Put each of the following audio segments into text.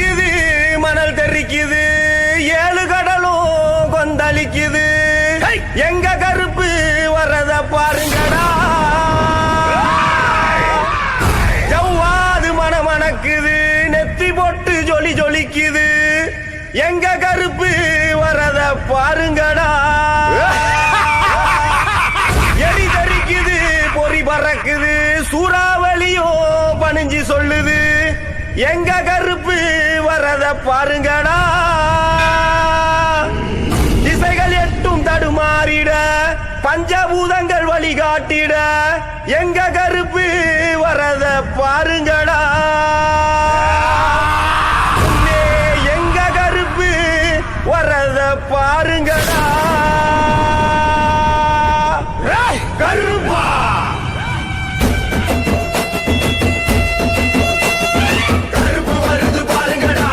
பறக்குது மணல் தெரிக்குது ஏழு கடலும் கொந்தளிக்குது எங்க கருப்பு வர்றத பாருங்கடா ஜவ்வாது மணமணக்குது நெத்தி போட்டு ஜொலி ஜொலிக்குது எங்க கருப்பு வர்றத பாருங்கடா எலி தெரிக்குது பொறி பறக்குது சூறாவளியோ பணிஞ்சு சொல்லுது எங்க கருப்பு வரத பாருங்கடா திசைகள் எட்டும் தடுமாறிட பஞ்சபூதங்கள் வழிகாட்டிட எங்க கருப்பு வரத பாருங்கடா எங்க கருப்பு வரத பாருங்கடா கருப்பா வருது பாருங்கடா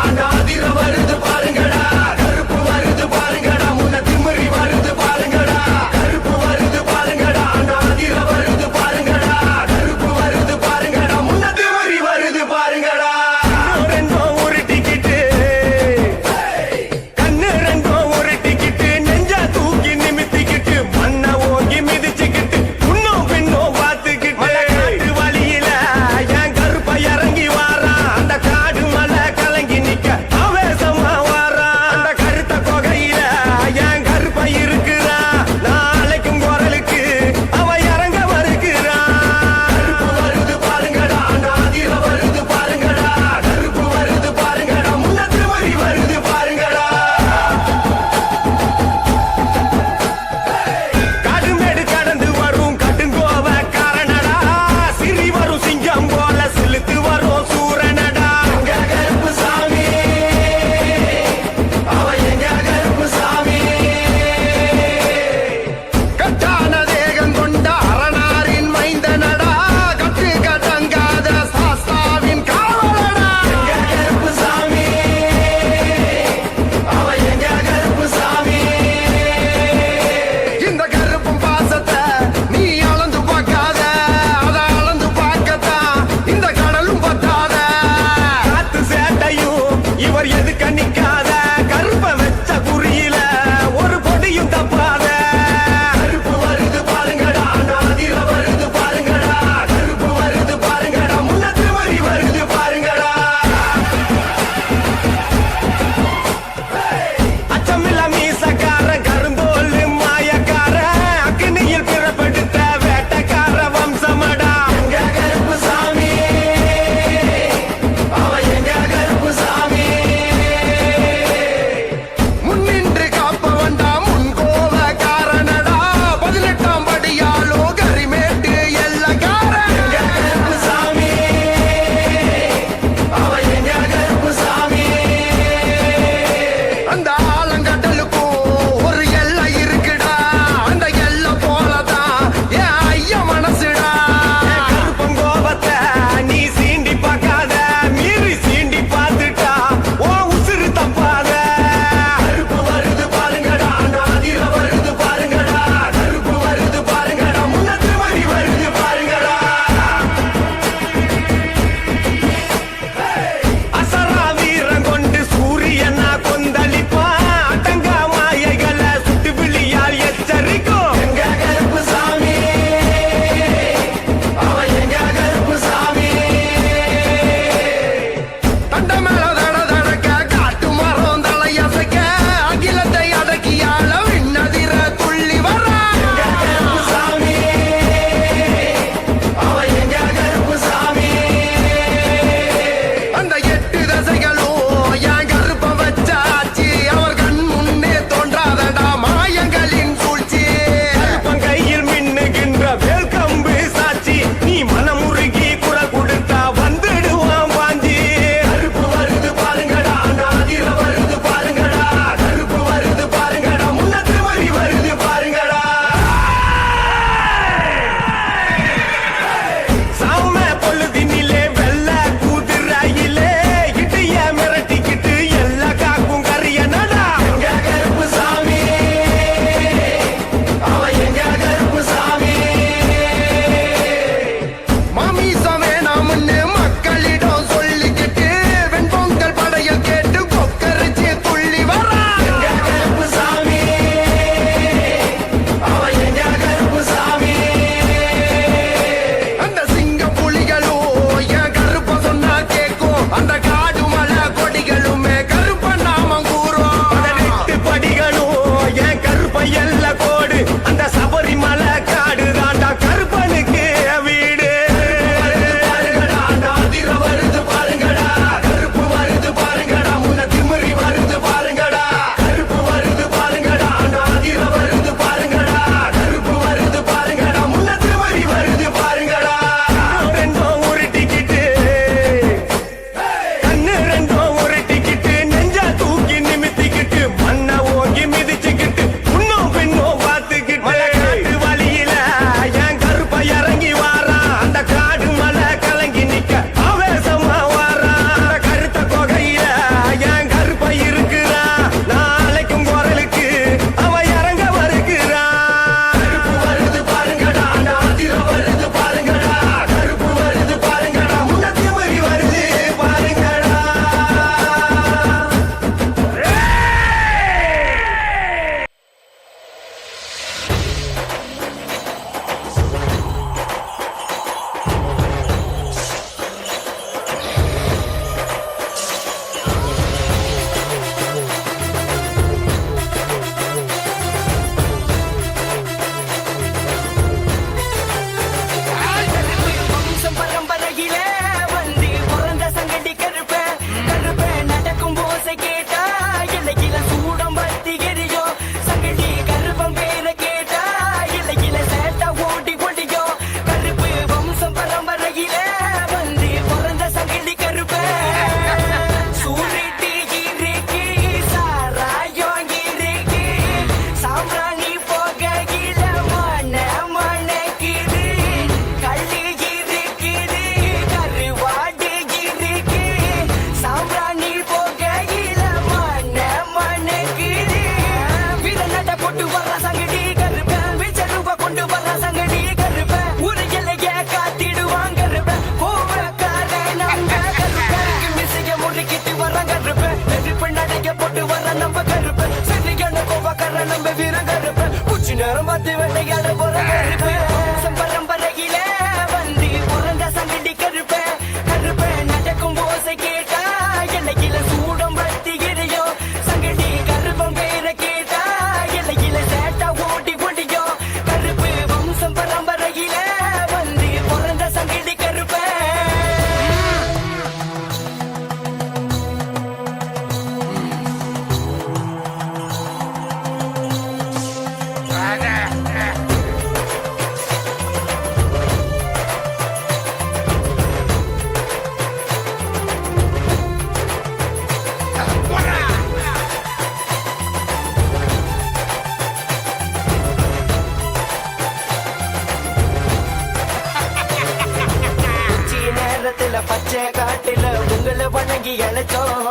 நேரத்துல பச்சை காட்டுல உங்களை வணங்கி அழைச்சோம்.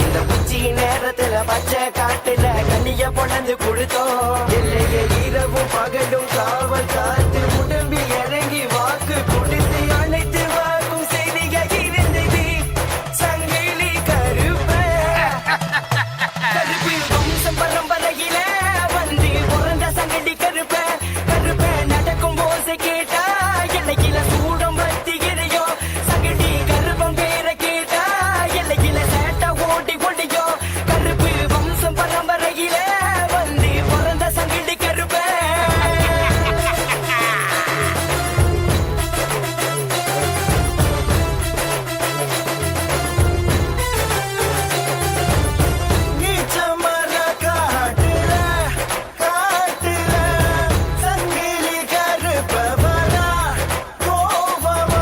இந்த உச்சி நேரத்துல பச்சை காட்டுல கண்ணிய பொழந்து கொடுத்தோம். இல்லையே இரவும் பகலும் காவல் காத்து உடம்பி இறங்கி வாக்கு கொடுத்து அழைத்து வாக்கும் செய்திக இருந்தது சங்கிலி கருப்ப. கருப்பு வம்சம் பரம்பரையில வந்து பிறந்த சங்கிலி கருப்ப. கருப்ப நடக்கும் போசை கேட்டா எல்லையில சூடம் வத்திகிறையோ. சங்கிலி கருப்பம் பேரை கேட்டா எல்லையில சேட்டை ஓடி ஓடியோ. கருப்பு வம்சம் பரம்பரையில வந்து பிறந்த சங்கிலி கருப்ப. நீச்சமர காட்டுல காட்டுல சங்கிலி கருப்ப வரா கோவமா.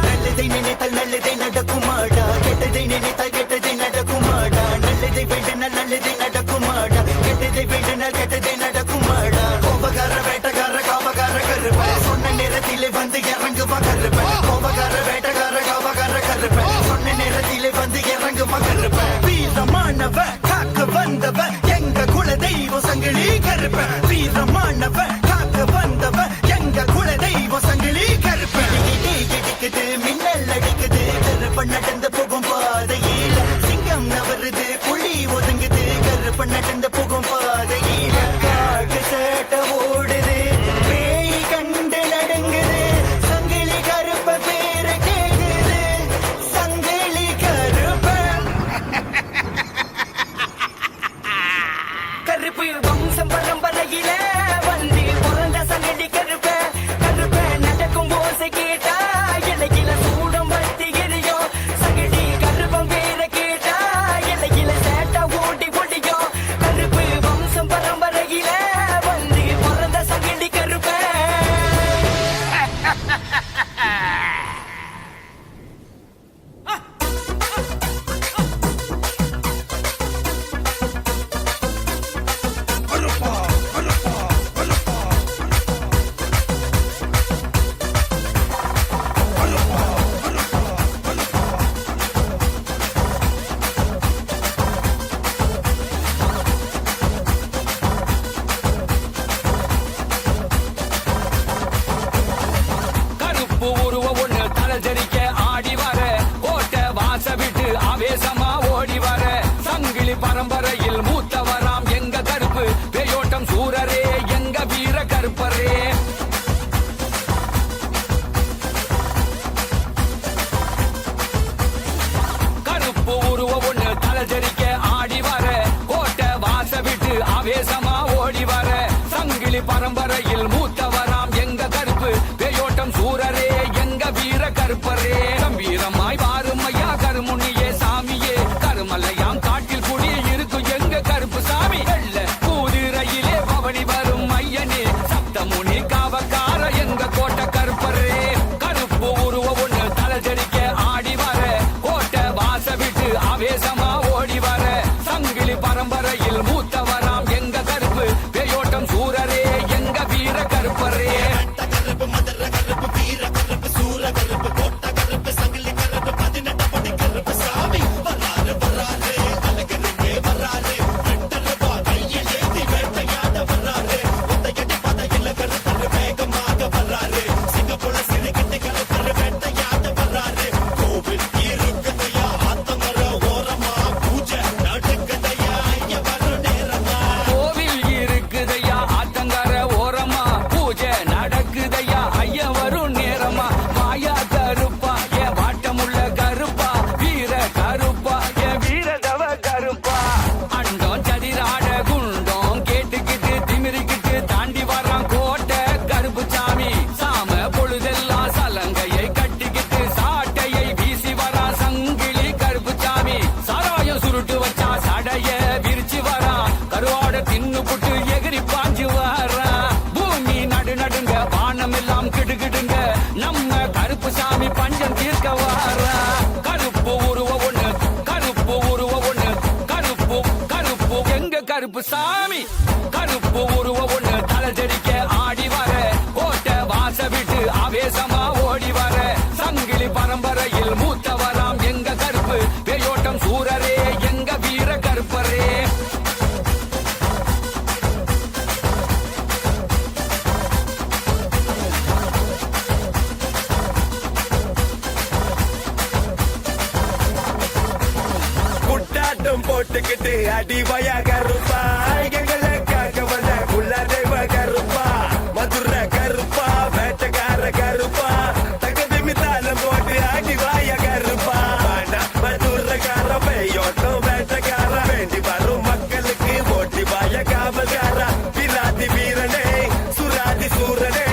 நல்லதை நினைத்தால் நல்லதை நடக்குமாடா, கெட்டதை நினைத்தால் கெட்டதை நடக்குமாடா. நல்லதை வேண்டினால் நல்லதை நடக்குமாடா, கெட்டதை வேண்டினால் கெட்டதை நடக்குமாடா. கோபக்கார வேட்டக்கார காவக்கார கருப்ப சொன்ன நேரத்திலே வந்து இறங்குவா கருப்ப. கோபக்கார வேட்டக்கார காவக்கார கருப்ப சொன்ன நேரத்திலே வந்து இறங்குவா கருப்ப. வீரமானவ காக்க வந்தவ எங்க குல தெய்வம் சங்கிலி கருப்ப. வீரமானவ காக்க வந்தவ எங்க குல தெய்வம் சங்கிலி கருப்ப. இடிக்குது மின்னல் அடிக்குது கருப்ப நடந்து போகும் பாதையில. சிங்கம் நவருது புலி ஒதுங்குது கருப்ப நடந்து போகும் பாதையில. காடு சேட்ட ஓடுது பேய் கண்டு நடுங்குது சங்கிலி கருப்ப பேரு கேக்குது சங்கிலி கருப்ப. கருப்பு வம்சம் பரம்பரையில வந்து பிறந்த சங்கிலி கருப்ப. கருப்ப நடக்கும் போசை கேட்டா எல்லையில சூடம் வத்திகிறையோ. சங்கிலி கருப்பம் பேரை கேட்டா எல்லையில சேட்டை ஓடி ஓடியோ. கருப்பு வம்சம் பரம்பரையில வந்து பிறந்த சங்கிலி கருப்ப. கருப்பு உருவ ஒண்ணு தலஜரிக்க ஆடி வர கோட்டை வாச விட்டு ஆவேசமா ஓடி வர சங்கிலி பரம்பரையில் மூத்தவராம் எங்க கருப்பு பேயோட்டம் சூரரே எங்க வீர கருப்பரே. கருப்பு உருவ ஒண்ணு தலஜரிக்க ஆடி வர கோட்டை வாச விட்டு ஆவேசமா ஓடி வர சங்கிலி பரம்பரையில் மூத்தவராம் எங்க கருப்பு பேயோட்டம் சூரரே எங்க வீர கருப்பரே. கம்பீரமாய் வாரும் ஐயா கருமுனியே சாமியே கருமலையாம் காட்டில் குடி இருக்கும் எங்க கருப்பு சாமி. வெள்ள குதிரையிலே பவனி வரும் ஐயனே சப்தமுனி காவக்கார எங்க கோட்டை கருப்பரே. கருப்பு உருவ ஒண்ணு தலஜரிக்க ஆடி வர கோட்டை வாச விட்டு ஆவேசமா ஓடி வர சங்கிலி பரம்பரையில் மூத்தவராம் எங்க கருப்பு பேயோட்டம் சூரரே எங்க வீர கருப்பரே. கோவில் இருக்குதையா ஆத்தங்கர ஓரமா பூஜை நடக்குதையா ஐயா வரும் நேரமா. மாயா கருப்பா என் வாட்டமுள்ள கருப்பா வீர கருப்பா என் வீரதவ கருப்பா. அண்டம் சதிராட குண்டம் கேட்டுக்கிட்டு திமிரிக்கிட்டு தாண்டி வர்றான் கோட்டை கருப்பு சாமி. சாம பொழுதெல்லாம் சலங்கையை கட்டிக்கிட்டு சாட்டையை வீசி வரான் சங்கிலி கருப்பு சாமி. சாராயம் சுருட்டு வச்சா சடைய விரிச்சு வரான் கருவாட தின்னு புட்டு எகிரி பாஞ்சு வரான். பூமி நடு நடுங்க வானம் எல்லாம் கிடுகிடுங்க நம்ம கருப்பு சாமி பஞ்சம் தீர்க்க வாரா. கருப்பு உருவ ஒண்ணு கருப்பு உருவ ஒண்ணு கருப்பு கருப்பு எங்க கருப்பு சாமி. கருப்பு உருவ ஒண்ணு தலஜரிக்க ஆடி வர கோட்டை வாச விட்டு ஆவேசமா ஓடி வர சங்கிலி பரம்பரையில் மூத்த ஆட்டம் போட்டுக்கிட்டு அடிவய கருப்பா எங்களை காக்க வந்த குலதெய்வ கருப்பா மதுரை கருப்பா வேட்டக்கார கருப்பா தகுதி மித்தாலம் போட்டு அடிவாய கருப்பா மதுரைக்கார பெய்யோட்டம் வேட்டக்கார வேண்டி வரும் மக்களுக்கு ஓட்டி வாய காவல்காரா விராதி வீரனே சுராதி சூரனே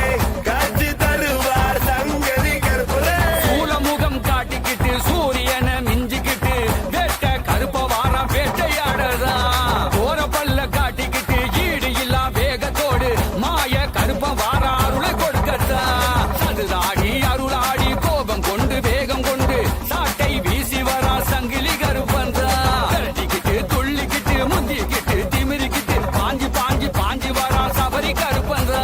காட்சி தருவார் சங்கதி கருப்புரே சூலமுகம் காட்டிக்கிட்டு சூரியனை மிஞ்சிக்கிட்டு வேட்ட கருப்ப வாரம் வேட்டையாடுறதா போற பல்ல காட்டிக்கிட்டு ஈடு இல்லா வேகத்தோடு மாய கருப்ப வார அருளை கொடுக்கத்தா அதுதாடி அருளாடி கோபம் கொண்டு வேகம் கொண்டு சாட்டை வீசி வரா சங்கிலி கருப்பன்றா தட்டிக்கிட்டு துள்ளிக்கிட்டு முந்திக்கிட்டு திமிரிக்கிட்டு பாஞ்சி பாஞ்சி பாஞ்சி வரா சபரி கருப்பன்றா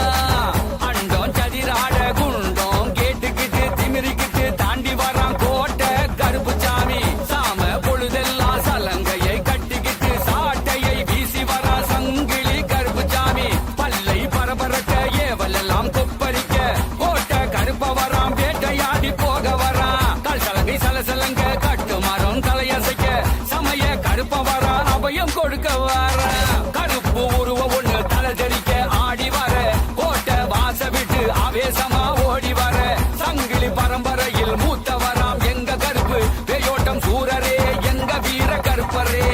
அண்டம் சதிராட குண்டம் கேட்டுக்கிட்டு திமிரிக்கிட்டு தாண்டி வரான் கோட்டை கருப்பு சாமி சாம பொழுதெல்லாம் சலங்கையை கட்டிக்கிட்டு சாட்டையை வீசி வரா சங்கிலி கருப்பு சாமி பல்லை பரபரக்க ஏவலெல்லாம் கொப்பரிக்க கோட்டை கருப்ப வரான் வேட்டையாடி போக வரான் கால் சலங்கை சலசலங்க கட்டு மரம் தலையசைக்க சமய கருப்ப வரான் அபயம் கொடுக்க வரான் கருப்பு உருவ ஒண்ணு தலை தெரிக்க ஆடி வர கோட்டை வாச விட்டு ஆவேசமா ஓடி வர சங்கிலி பரம்பரையில் மூத்த வராம் எங்க கருப்பு பேயோட்டம் சூரரே எங்க வீர கருப்பரே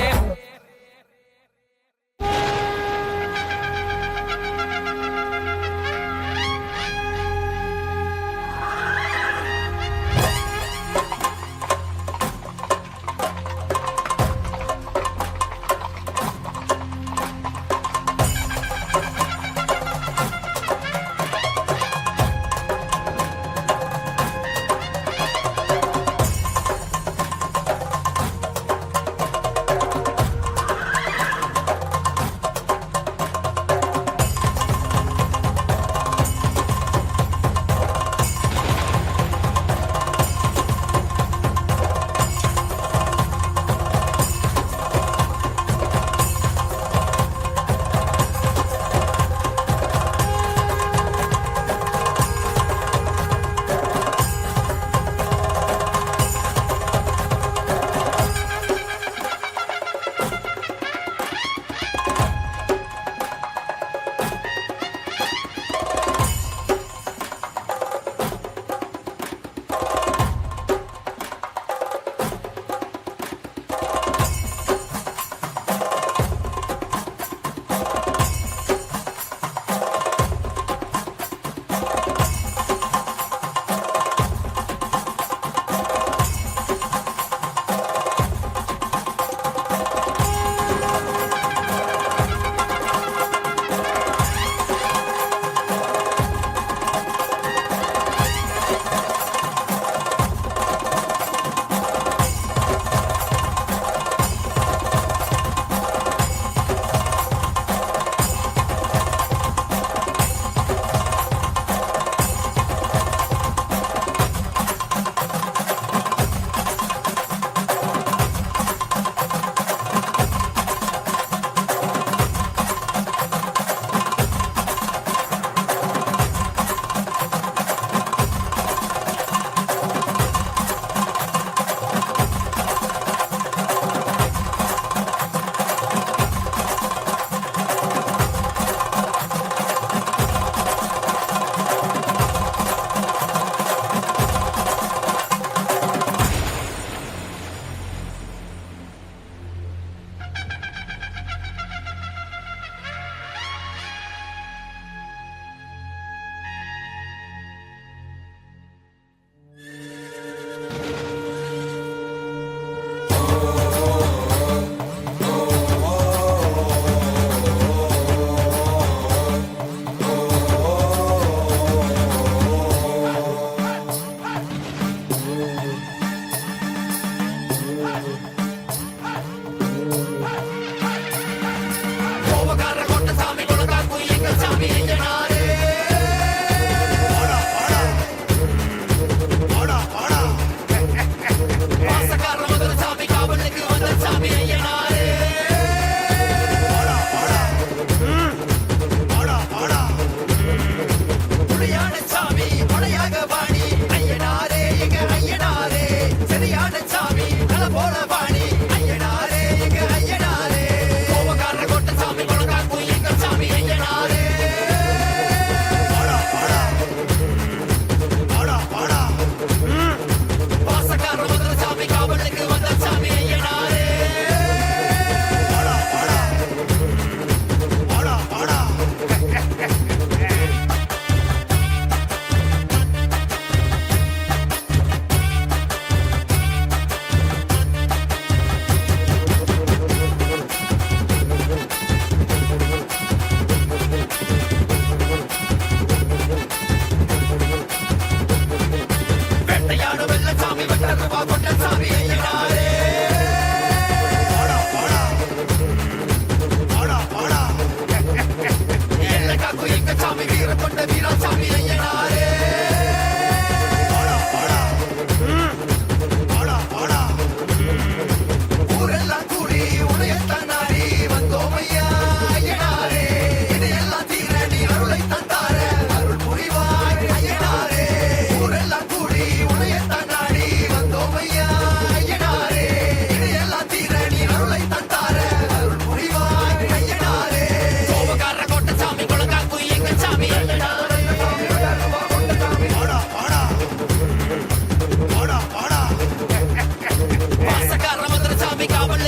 போல வாணி ஐயனாரே எங்க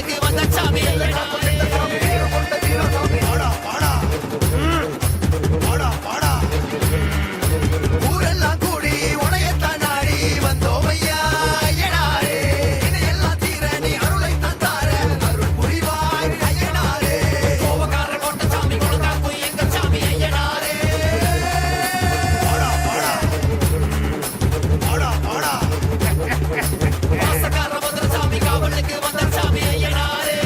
காவலுக்கு வந்த சாமி ஐயனாரே. ஊரெல்லாம் கூடி உனையத்தான் நாடி வந்தோம் ஐயா ஐயனாரே. இதையெல்லாம் தீர நீ அருளை தந்தார அருள் புரிவாய் ஐயனாரே. கோவக்கார கோட்டை சாமி குலகாப்பு எங்க சாமி ஐயனாரே. வாசக்கார மதுர சாமி காவலுக்கு வந்த சாமி ஐயனாரே.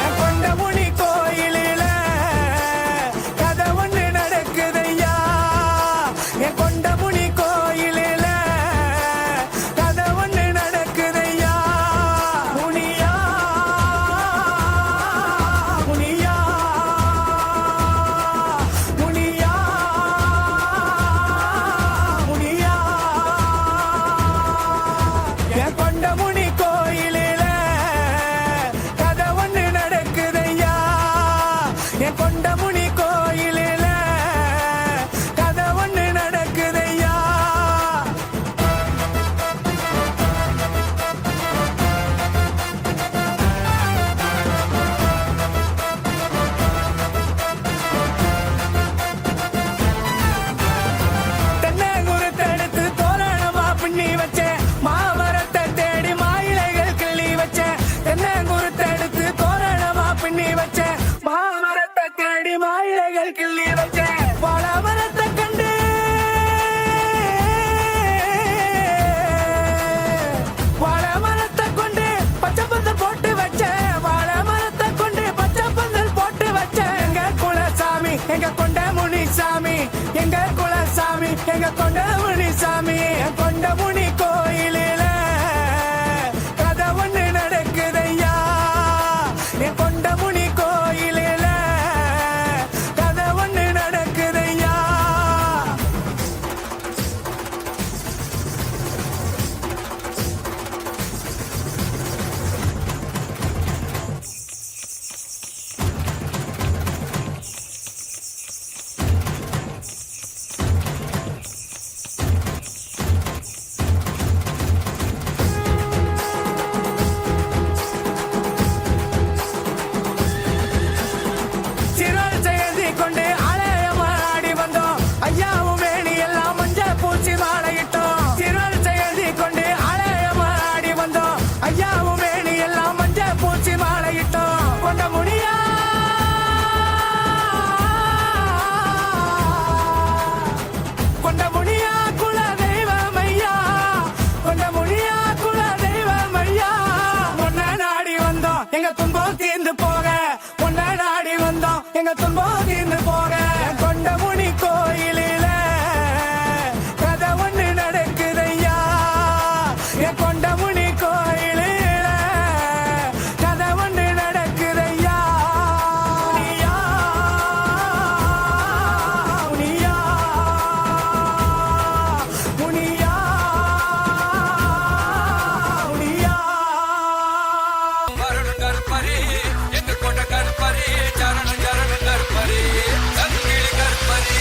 என் கொண்டமுனி கோயிலில கதை ஒண்ணு நடக்குதையா. என் கொண்டமுனி கோயிலில கதை ஒண்ணு நடக்குதையா. முனியா முனியா முனியா முனியா. என் கொண்டமுனி கோயிலில கதை ஒண்ணு நடக்குதையா. என் கொண்டமுனி கோயிலில கதை ஒண்ணு நடக்குதையா. தென்னை குருத்தெடுத்து தோரணமா பின்னி வச்சேன். மாமரத்தை தேடி மாயிலைகள் கிள்ளி வச்சேன். தென்னை குருத்தெடுத்து தோரணமா பின்னி வச்சேன். மாமரத்தை தேடி மாயிலைகள் கிள்ளி வச்சேன். பழமரத்தை கண்டு வாழைமரத்தை கொண்டு பச்சை பந்தல் போட்டு வச்சேன். வாழைமரத்தை கொண்டு பச்சை பந்தல் போட்டு வச்சேன். எங்க குலசாமி எங்க கொண்ட முனிசாமி, எங்க குலசாமி எங்க கொண்ட முனிசாமி. என் கொண்ட முனி கோயிலில கதை ஒண்ணு நடக்குதையா. என் கொண்ட முனி கோயிலில கதை ஒண்ணு நடக்குதையா. சிறுவர் ஜெயந்தி கொண்டு ஆலயமாடி வந்தோம். ஐயாவும் வேணி எல்லாம் மஞ்சள் பூச்சி மாலையிட்டோம். சிறுவர் ஜெயந்தி கொண்டு ஆலயமாடி வந்தோம். ஐயாவும் வேணி எல்லாம் மஞ்சள் பூச்சி மாலையிட்டோம். கொண்ட முடியா கொண்ட முடியா குல தெய்வம் ஐயா. கொண்ட முடியா குல தெய்வம் ஐயா. உன்னை நாடி வந்தோம் எங்க துன்பம் தீர்ந்து போக. உன்னை நாடி வந்தோம் எங்க துன்பம் தீர்ந்து போக. கொண்ட முனி கோயிலில கதை ஒண்ணு நடக்குதையா. என் கொண்ட முனி கோயிலில கதை ஒண்ணு நடக்குதையா. முனியா முனியா முனியா முனியா. வரணும் கருப்பரே எங்க கொண்ட கருப்பரே. சரணம் சரணம் கருப்பரே சங்கிலி கருப்பரே.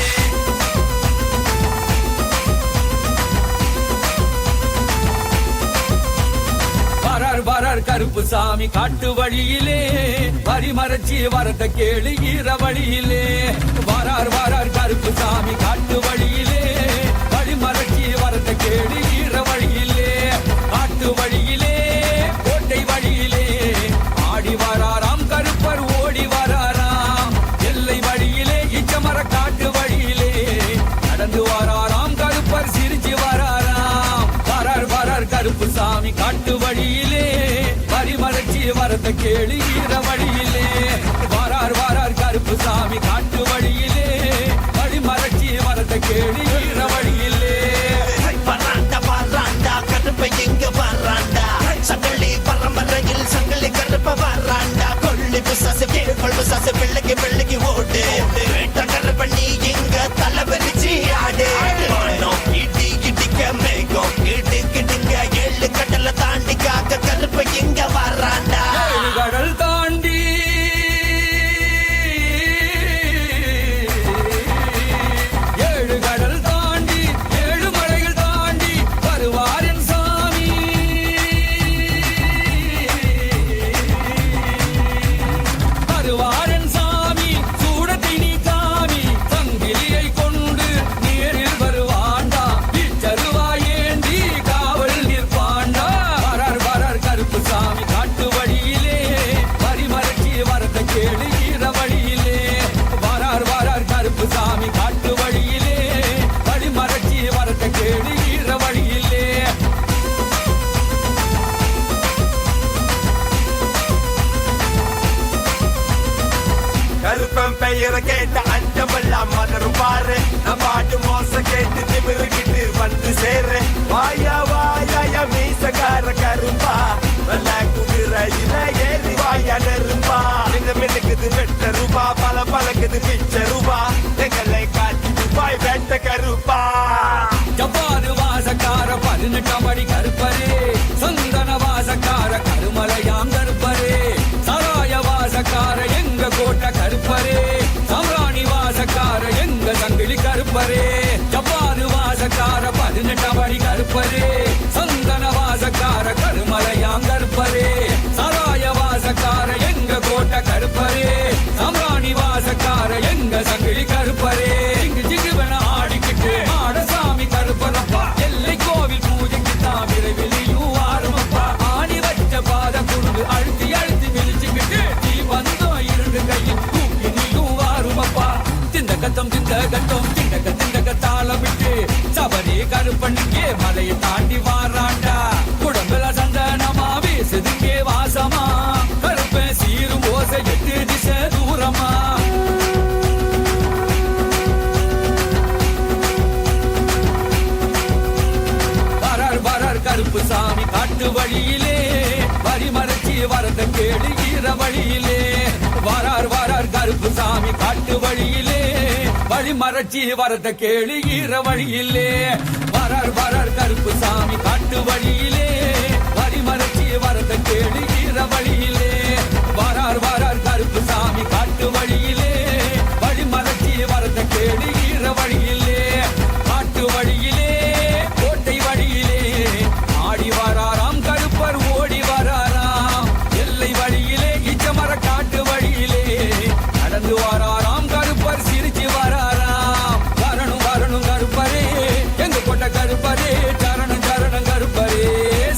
வரார் கருப்பு சாமி காட்டு வழியிலே. வரி மறைச்சி வரத கேளு ஈர வழியிலே. வரார் கருப்பு சாமி காட்டு வழியிலே. வழி மறைச்சி வரத கேளு ஈர வழியிலே. காட்டு வழியிலே கோட்டை வழியிலே ஆடி வராராம் கருப்பர் ஓடி வராராம். எல்லை வழியிலே இச்சமர காட்டு வழியிலே நடந்து வராராம் கருப்பர் சிரிச்சு வராராம். வரார் கருப்பு சாமி காட்டு வழியிலே. வரி மறைச்சி வரத கேளு ஈர வழியிலே. வரார் கருப்பு சாமி வரத கேளு ஈர வழியிலே வாரார் வாரார் கருப்பு சாமி காட்டு வழியிலே வழி மறைச்சி வரத கேளு ஈர வழியிலே கருப்பன் பெயரை கேட்ட அண்டமெல்லாம் மலரும் பாரு நான் பாட்டு மோச கேட்டு திமிருகிட்டு வந்து சேரு வாயா வாயா மீசக்கார கரும்பா வெள்ள குதிரையில ஏறி வாயா நெரும்பா இந்த மின்னுக்குது வெட்ட ரூபா பல பழக்குது பிச்ச ரூபா எங்களை காட்டி துபாய் வெட்ட கருப்பா ஜப்பாரு வாசக்கார 18 அடி கருப்பரே சந்தன வாசக்கார கருமலையாம் கருப்பரே சராய வாசக்கார எங்க கோட்டை கருப்பரே சம்ராணி வாசக்கார எங்க சங்கிலி கருப்பரே ஜப்பாரு வாசக்கார 18 அடி கருப்பரே சந்தன வாசக்கார கருமலையாம் கருப்பரே சராய வாசக்கார எங்க கோட்டை கருப்பரே சம்ராணி வாசக்கார எங்க சங்கிலி கருப்பரே இங்கு ஜிகுவன ஆடிக்கிட்டு மாடசாமி கருப்பரப்பா எல்லை கோவில் பூஜைக்கு தான் விரைவிலையும் ஆரம்பப்பா ஆணி வச்ச பாத குருடு அழுத்தி அழுத்தி விழிச்சுக்கிட்டு நீ வந்தோம் இரண்டு கையில் தூக்கி நீயும் ஆறுமப்பா திண்டகத்தம் திண்டக தாளம் விட்டு சபரி கருப்பண்ணிக்கே மலையை தாண்டி வாராண்டா குடம்புல சந்தனமா வீசுதுங்கே வாசமா கருப்பன் சீரும் ஓசை 8 திசை தூரமா கருப்பு சாமி காட்டு வழியிலே வரி மறைச்சி வரத கேளு ஈர வழியிலே வாரார் வாரார் கருப்பு சாமி காட்டு வழியிலே வழி மறைச்சி வரத கேளு ஈர வழியிலே வாரார் வாரார் கருப்பு சாமி காட்டு வழியிலே வரி மறைச்சி வரத கேளு ஈர வழியிலே வாரார் வாரார் கருப்பு சாமி காட்டு வழியிலே வழி மறைச்சி வரத கேளு ஈர வழியிலே காட்டு வழியிலே கோட்டை வழியிலே ஆடி வராராம் கருப்பர் ஓடி வராராம் எல்லை வழியிலே இச்சமர காட்டு வழியிலே நடந்து வராராம் கருப்பர் சிரிச்சு வராராம் வரணும் வரணும் கருப்பரே எங்க கொண்ட கருப்பரே சரணம் சரணம் கருப்பரே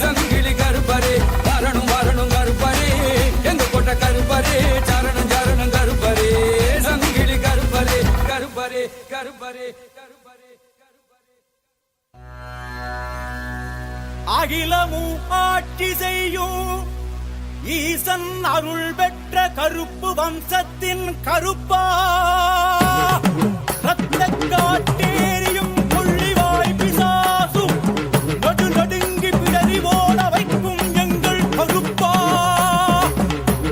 சங்கிலி கருப்பரே வரணும் வரணும் கருப்பரே எங்க கொண்ட கருப்பரே சரணம் சரணம் கருப்பரே சங்கிலி கருப்பரே கருப்பரே கருப்பரே கருப்பரே அகிலமும் ஆட்சி செய்யும் ஈசன் அருள் பெற்ற கருப்பு வம்சத்தின் கருப்பா ரத்த காட்டேரியும் கொள்ளிவாய் பிசாசும் நடு நடுங்கி பிடரி ஓட வைக்கும் எங்கள் கருப்பா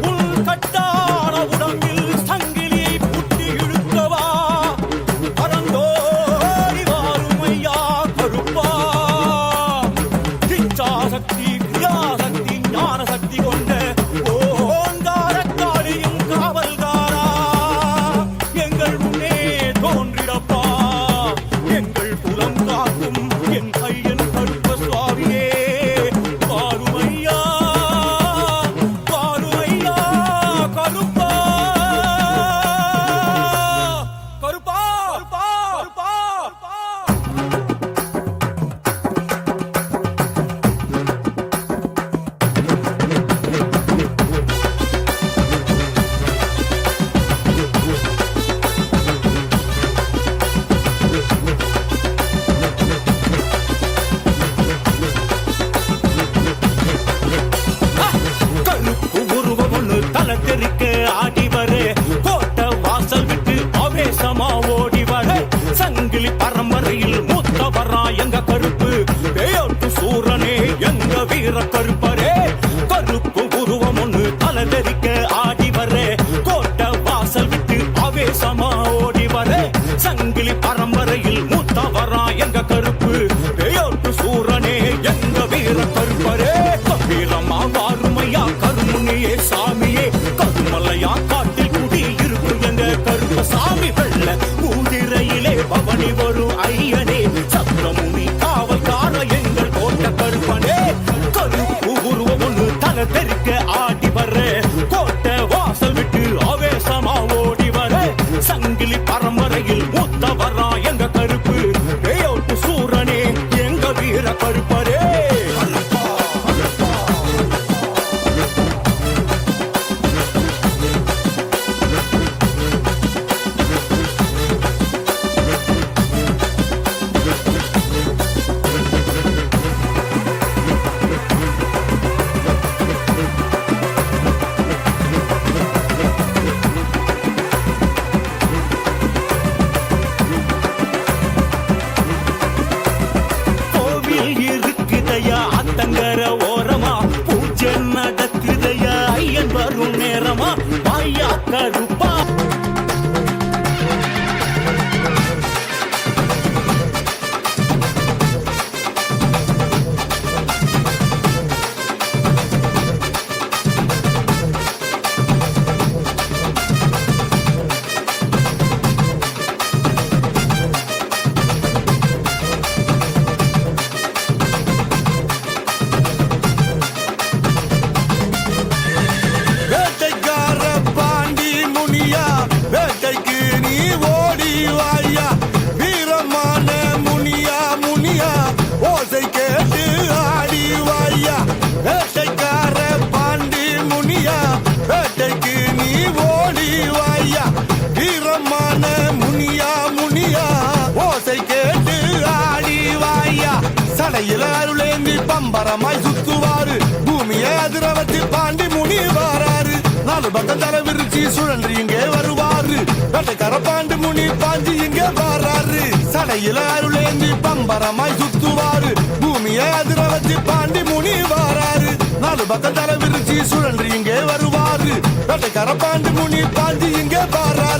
உள் கட்டான உடம்பில் சங்கிலியை புட்டி இழுக்கவா பரந்தோடி வாரும் ஐயா கருப்பா சக்தி கிரியாசக்தி ஞான சக்தி கொண்ட ஓங்கார காளியும் காவல்காரா எங்கள் முன்னே தோன்றிடப்பா எங்கள் புலம் காக்கும் என் கையன் கருப்ப சுவாமியே பாருமையா பாருமையா கருப்பா கருப்பா கருப்பா கருப்பா கருப்பு உருவம் ஒண்ணு தலை தெறிக்க ஆடி வர கோட்டை வாசல் விட்டு ஆவேசமா ஓடி வர சங்கிலி பரம்பரையில் மூத்த வரா எங்க கருப்பு பேயோட்டு சூரனே எங்க வீர கருப்பரே கருப்பு உருவம் ஒண்ணு தலை தெறிக்க ஆடி வர கோட்டை வாசல் விட்டு ஆவேசமா ஓடி வர சங்கிலி பரம்பரையில் மூத்த வரா எங்க கருப்பு பேயோட்டு சூரனே எங்க வீர கருப்பரே வீரமா வாருமையா கருமுனியே சாமியே கருமலையா காட்டில் குடி இருக்கும் எங்க கருப்ப சாமி வெள்ள ஊதிரையிலே பவனி வரும் ஐயனே சத்திரமுனி காவல்கார எங்கள் கோட்ட கருப்பனே கருப்பு உருவம் ஒண்ணு தலை தெறிக்க ஆடி வர கோட்டை வாசல் விட்டு ஆவேசமா ஓடி வர சங்கிலி பரம்பரையில் மூத்த வரா எங்க கருப்பு கருப்பா வேட்டைக்கார பாண்டி முனியா வேட்டைக்கு நீ ஓடி வாயா வீரமான முனியா முனியா ஓசை கேட்டு ஆடி வாயா வேட்டைக்கார பாண்டி முனியா வேட்டைக்கு நீ ஓடி வாயா வீரமான முனியா முனியா ஓசை கேட்டு ஆடி வாயா சடையில அருளேந்தி பம்பரமாய் சுத்துவாரு பூமியை அதிரவத்தி பாண்டி முனி வாராரு நாலு பக்கம் தர விரிச்சி சுழன்று இங்கே வருவாரு வேட்டைக்கார பாண்டி முனி பாஞ்சி இங்கே வாராரு சடையில அருளேந்தி பம்பரமாய் சுத்துவாரு பூமியை அதிரவத்தி பாண்டி முனி வாராரு நாலு பக்கம் தர விரிச்சி சுழன்று இங்கே வருவாரு வேட்டைக்கார பாண்டி முனி பாஞ்சி இங்கே வாராரு